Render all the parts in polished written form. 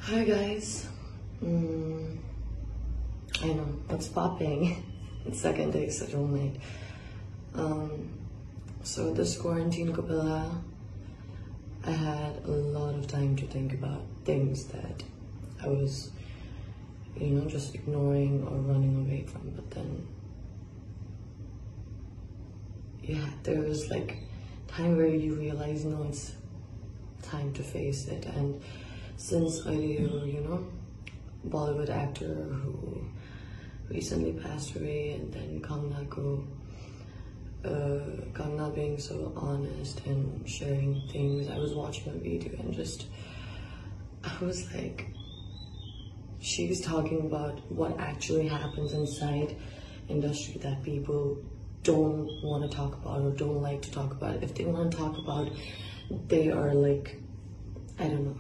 Hi guys. I know, what's popping? It's second day, so don't mind. So this quarantine kapila, I had a lot of time to think about things that I was, just ignoring or running away from. But then, yeah, there was like time where you realize, no, it's time to face it. And since I, Bollywood actor who recently passed away, and then Kangna being so honest and sharing things, I was watching a video and I was like, she's talking about what actually happens inside industry that people don't want to talk about or don't like to talk about. If they want to talk about, they are like, I don't know.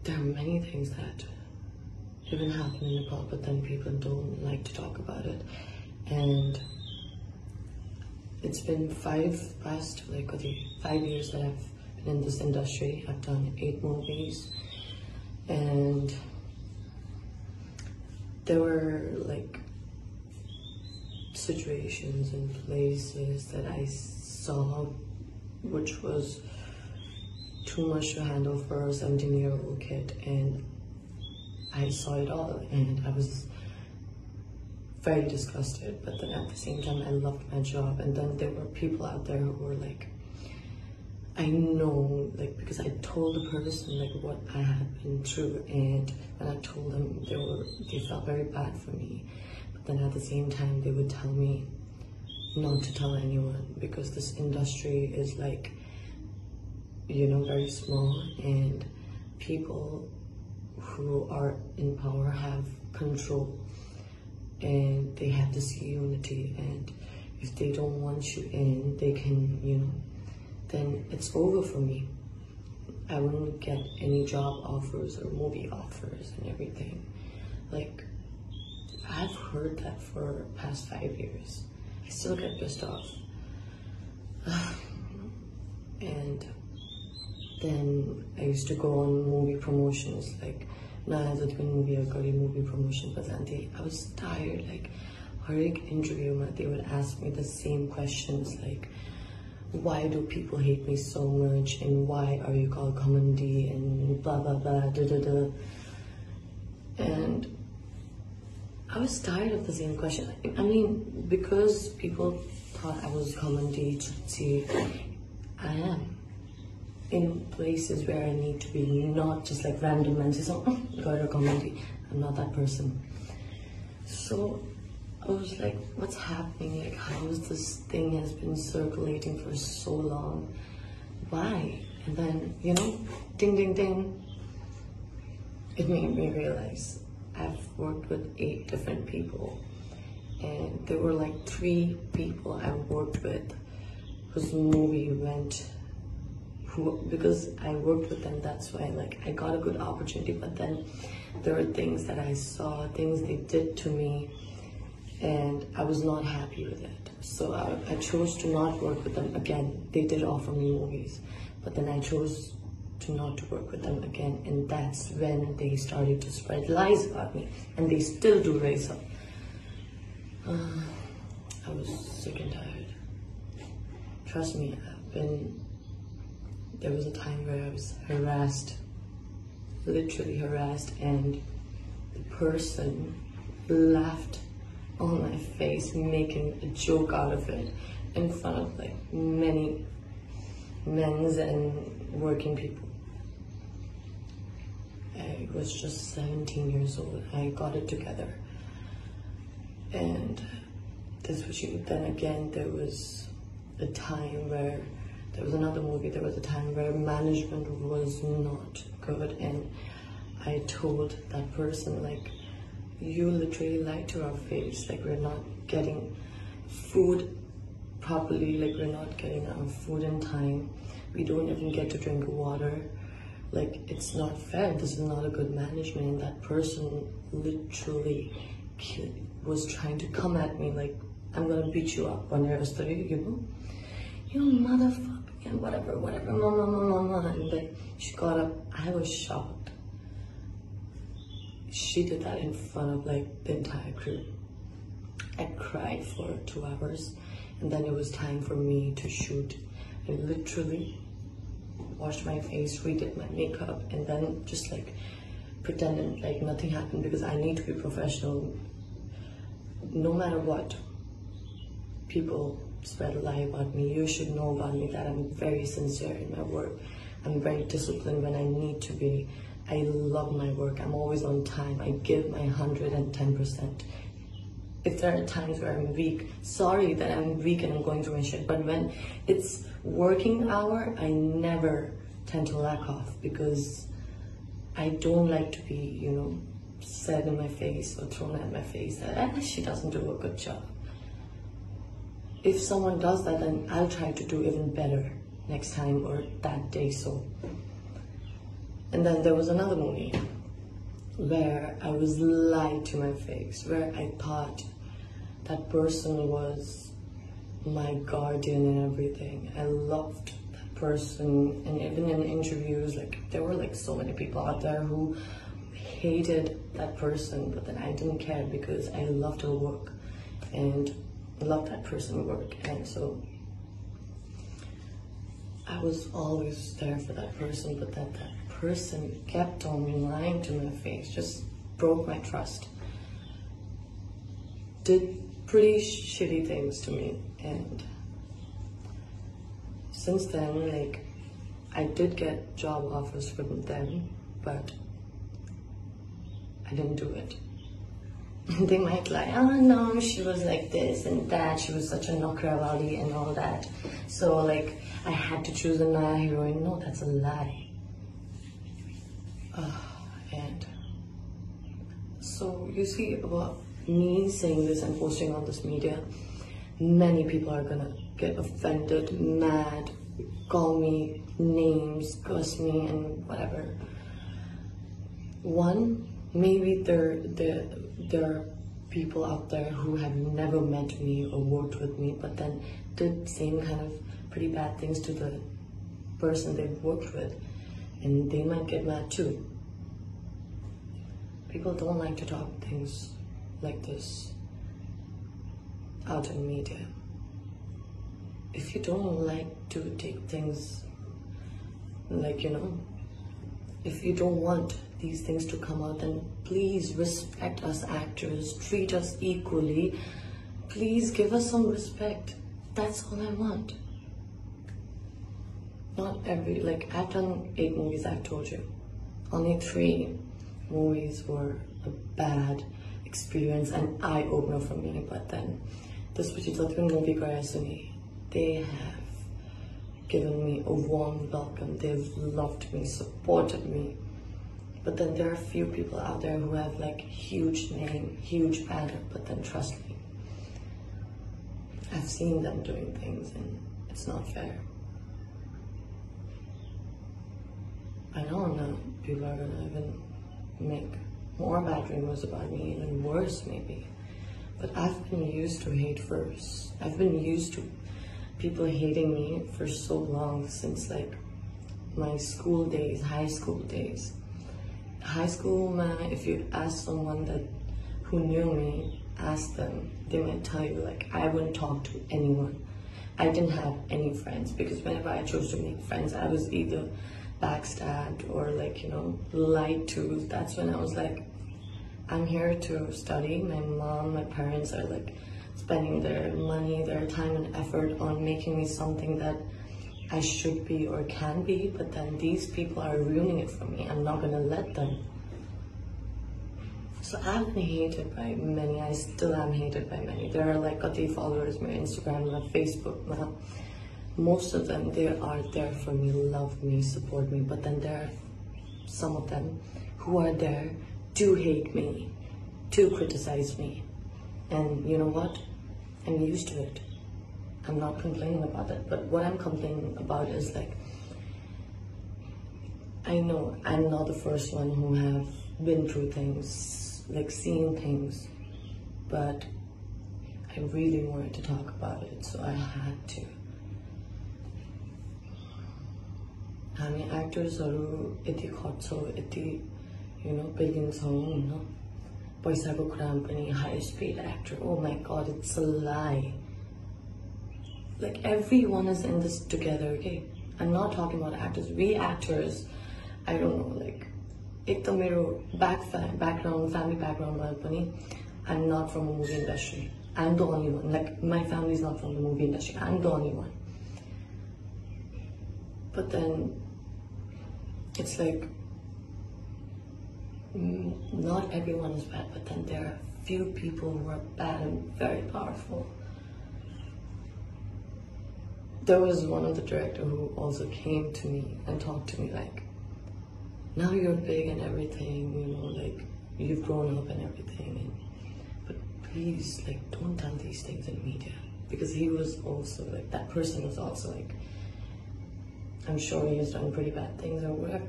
There are many things that even happen in Nepal, but then people don't like to talk about it. And it's been 5 years that I've been in this industry. I've done 8 movies, and there were like situations and places that I saw which was too much to handle for a 17-year-old kid, and I saw it all and I was very disgusted. But then at the same time, I loved my job. And then there were people out there who were like, I know, like, because I told the person like what I had been through, and when I told them, they felt very bad for me. But then at the same time, they would tell me not to tell anyone, because this industry is like, very small, and people who are in power have control, and they have this unity, and if they don't want you in, they can, then it's over for me. I wouldn't get any job offers or movie offers and everything. Like, I've heard that for past 5 years. I still get pissed off. And then I used to go on movie promotions, like, movie promotion, but then I was tired. Like, every interview, they would ask me the same questions, like, why do people hate me so much, and why are you called comedy, and blah blah blah, da da da. And I was tired of the same question. I mean, because people thought I was comedy, I am in places where I need to be, not just like random men say, oh, got a comedy. I'm not that person. So I was like, what's happening? Like, how is this thing has been circulating for so long? Why? And then, ding ding ding, it made me realize I've worked with 8 different people, and there were like 3 people I worked with whose movie went, because I worked with them, that's why like I got a good opportunity. But then there were things that I saw, things they did to me, and I was not happy with it. So I chose to not work with them again. They did offer me movies, but then I chose to not to work with them again, and that's when they started to spread lies about me, and they still do right so. I was sick and tired. Trust me, there was a time where I was harassed, literally harassed, and the person laughed on my face, making a joke out of it in front of like many men's and working people. I was just 17 years old. I got it together. And then again, there was a time where there was another movie, there was a time where management was not good, and I told that person, like, you literally lied to our face, like, we're not getting food properly, like, we're not getting our food in time, we don't even get to drink water, like, it's not fair, this is not a good management. And that person literally was trying to come at me, like, I'm gonna beat you up on your story, you motherfucker. and whatever, mama. And then she got up. I was shocked. She did that in front of like the entire crew. I cried for 2 hours, and then it was time for me to shoot. I literally washed my face, redid my makeup, and then just like pretended like nothing happened, because I need to be professional. No matter what people spread a lie about me, you should know about me that I'm very sincere in my work. I'm very disciplined when I need to be. I love my work. I'm always on time. I give my 110%. If there are times where I'm weak, sorry that I'm weak and I'm going through my shit, but when it's working hour, I never tend to lack off, because I don't like to be, you know, said in my face or thrown at my face that she doesn't do a good job. If someone does that, then I'll try to do even better next time or that day. So, and then there was another movie where I was lied to my face, where I thought that person was my guardian and everything. I loved that person, and even in interviews, like there were like so many people out there who hated that person, but then I didn't care because I loved her work and loved that person's work. And so I was always there for that person, but that person kept on lying to my face, just broke my trust, did pretty shitty things to me. And since then, like, I did get job offers from them, but I didn't do it. They might lie, oh no, she was like this and that, she was such a nokrawali and all that, so like I had to choose a Naya heroine. No, that's a lie. And so you see, about me saying this and posting on this media, many people are gonna get offended, mad, call me names, curse me and whatever. One, maybe there are people out there who have never met me or worked with me, but then did same kind of pretty bad things to the person they've worked with, and they might get mad too. People don't like to talk things like this out in media. If you don't like to take things like, you know, if you don't want these things to come out, then please respect us actors, treat us equally, please give us some respect. That's all I want. Not every, like, I've done 8 movies, I've told you. Only 3 movies were a bad experience, an eye-opener for me, but then this particular movie, they have given me a warm welcome. They've loved me, supported me. But then there are a few people out there who have like huge name, huge banner, but then trust me, I've seen them doing things and it's not fair. I know now people are gonna even make more bad rumors about me, even worse maybe. But I've been used to hate first. I've been used to people hating me for so long, since like my school days, high school days. High school, man, if you ask someone that who knew me, ask them, they might tell you like I wouldn't talk to anyone. I didn't have any friends, because whenever I chose to make friends, I was either backstabbed or like, you know, lied to. That's when I was like, I'm here to study. My mom, my parents are like spending their money, their time and effort on making me something that I should be or can be, but then these people are ruining it for me. I'm not gonna let them. So I've been hated by many. I still am hated by many. There are like 30 followers on my Instagram, my Facebook now. Most of them, they are there for me, love me, support me, but then there are some of them who are there to hate me, to criticize me. And you know what? I'm used to it. I'm not complaining about it, but what I'm complaining about is like, I know I'm not the first one who have been through things, like seen things, but I really wanted to talk about it, so I had to. हामी एक्टर्सहरू यति खट्छौँ यति पेलिन्छौँ होइन पैसाको कुरामा पनि highest paid actor oh my god it's a lie like everyone is in this together okay I'm not talking about actors we actors I don't know like एक त मेरो background family background मा पनि I'm not from a movie industry I'm the only one like my family is not from the movie industry I'm the only one but then it's like not everyone is bad, but then there are few people who are bad and very powerful. There was one of the director who also came to me and talked to me like, now you're big and everything, like you've grown up and everything, but please like don't tell these things in media, because he was also like, that person was also like, I'm sure he has done pretty bad things or whatever.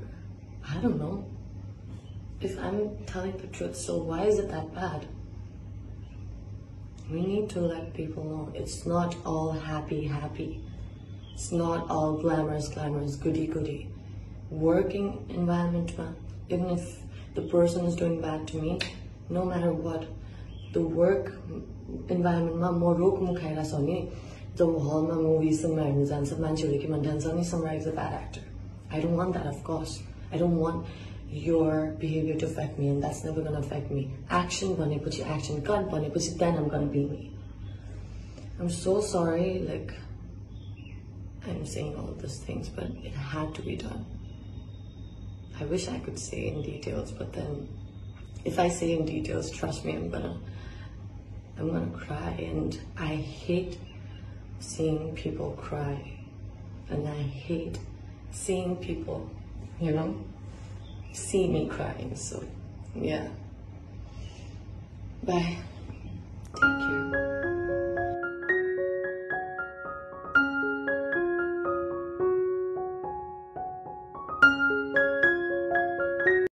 I don't know. If I'm telling the truth, so why is it that bad? We need to let people know it's not all happy. It's not all glamorous, goody. Working environment, even if the person is doing bad to me, no matter what, the work environment more the hall movies Samragyee Samragyee is a bad actor. I don't want that, of course. I don't want your behavior to affect me, and that's never gonna affect me. Action bhanepachi action, cut bhanepachi then I'm gonna be me. I'm so sorry, like I'm saying all of these things, but it had to be done. I wish I could say in details, but then if I say in details, trust me, I'm gonna cry, and I hate seeing people cry, and I hate seeing people, see me crying. So yeah, bye.